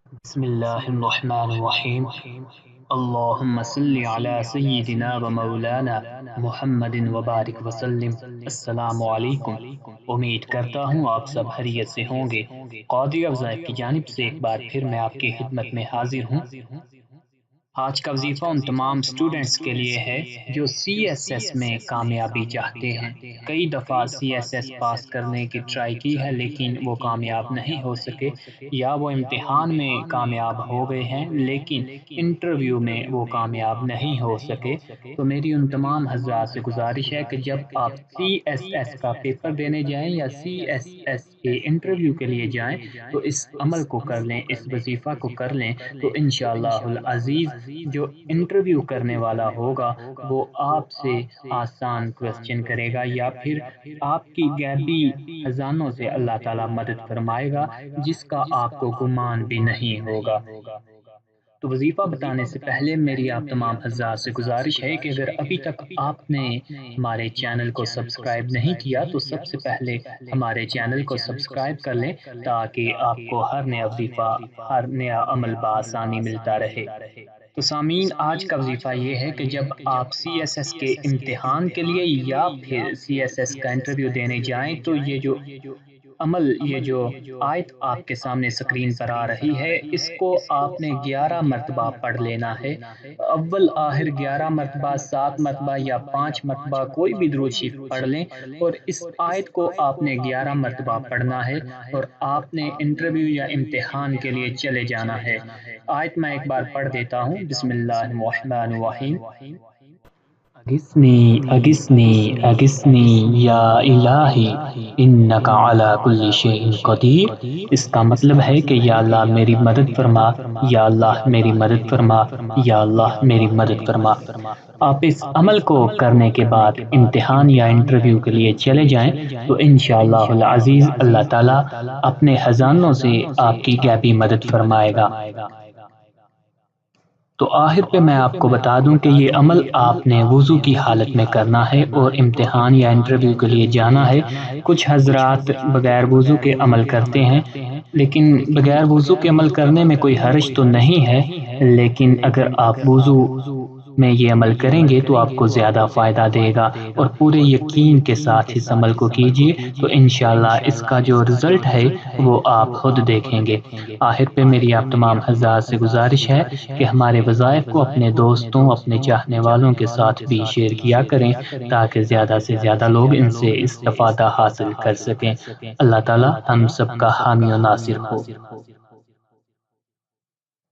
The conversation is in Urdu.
بسم اللہ الرحمن الرحیم اللہم صلی علی سیدنا و مولانا محمد وبارک وسلم۔ السلام علیکم۔ امید کرتا ہوں آپ سب خیریت سے ہوں گے۔ قاضی افضل کی جانب سے ایک بار پھر میں آپ کی خدمت میں حاضر ہوں۔ آج کا وظیفہ ان تمام سٹوڈنٹس کے لیے ہے جو سی ایس ایس میں کامیابی چاہتے ہیں۔ کئی دفعہ سی ایس ایس پاس کرنے کی ٹرائی کی ہے لیکن وہ کامیاب نہیں ہو سکے، یا وہ امتحان میں کامیاب ہو گئے ہیں لیکن انٹرویو میں وہ کامیاب نہیں ہو سکے۔ تو میری ان تمام حضرات سے گزارش ہے کہ جب آپ سی ایس ایس کا پیپر دینے جائیں یا سی ایس ایس کے انٹرویو کے لیے جائیں تو اس عمل کو کر لیں، اس وظیفہ کو کر لیں، تو انشاءاللہ العزیز جو انٹرویو کرنے والا ہوگا وہ آپ سے آسان کوسچن کرے گا، یا پھر آپ کی غیبی خزانوں سے اللہ تعالیٰ مدد فرمائے گا جس کا آپ کو گمان بھی نہیں ہوگا۔ تو وظیفہ بتانے سے پہلے میری آپ تمام حضرات سے گزارش ہے کہ اگر ابھی تک آپ نے ہمارے چینل کو سبسکرائب نہیں کیا تو سب سے پہلے ہمارے چینل کو سبسکرائب کر لیں تاکہ آپ کو ہر نیا وظیفہ، ہر نیا عمل بآسانی ملتا رہے۔ تو سامعین، آج کا وظیفہ یہ ہے کہ جب آپ سی ایس ایس کے امتحان کے لیے یا پھر سی ایس ایس کا انٹرویو دینے جائیں تو یہ جو عمل، یہ جو آیت آپ کے سامنے سکرین پر آ رہی ہے، اس کو آپ نے 11 مرتبہ پڑھ لینا ہے۔ اول آخر 11 مرتبہ، 7 مرتبہ یا 5 مرتبہ کوئی بھی درود شریف پڑھ لیں، اور اس آیت کو آپ نے 11 مرتبہ پڑھنا ہے اور آپ نے انٹرویو یا امتحان کے لیے چلے جانا ہے۔ آیت میں ایک بار پڑھ دیتا ہوں، بسم اللہ الرحمن الرحیم۔ اغثنی اغثنی اغثنی یا الہی انک علی کل شیء قدیر۔ اس کا مطلب ہے کہ یا اللہ میری مدد فرما، یا اللہ میری مدد فرما، یا اللہ میری مدد فرما۔ آپ اس عمل کو کرنے کے بعد امتحان یا انٹرویو کے لیے چلے جائیں تو انشاءاللہ العزیز اللہ تعالیٰ اپنے خزانوں سے آپ کی غیبی مدد فرمائے گا۔ تو آخر پہ میں آپ کو بتا دوں کہ یہ عمل آپ نے وضو کی حالت میں کرنا ہے اور امتحان یا انٹرویو کے لیے جانا ہے۔ کچھ حضرات بغیر وضو کے عمل کرتے ہیں، لیکن بغیر وضو کے عمل کرنے میں کوئی حرج تو نہیں ہے، لیکن اگر آپ وضو میں یہ عمل کریں گے تو آپ کو زیادہ فائدہ دے گا، اور پورے یقین کے ساتھ اس عمل کو کیجیے تو انشاءاللہ اس کا جو رزلٹ ہے وہ آپ خود دیکھیں گے۔ آخر پہ میری آپ تمام حضرات سے گزارش ہے کہ ہمارے وظائف کو اپنے دوستوں، اپنے چاہنے والوں کے ساتھ بھی شیئر کیا کریں تاکہ زیادہ سے زیادہ لوگ ان سے استفادہ حاصل کر سکیں۔ اللہ تعالی ہم سب کا حامی و ناصر ہو۔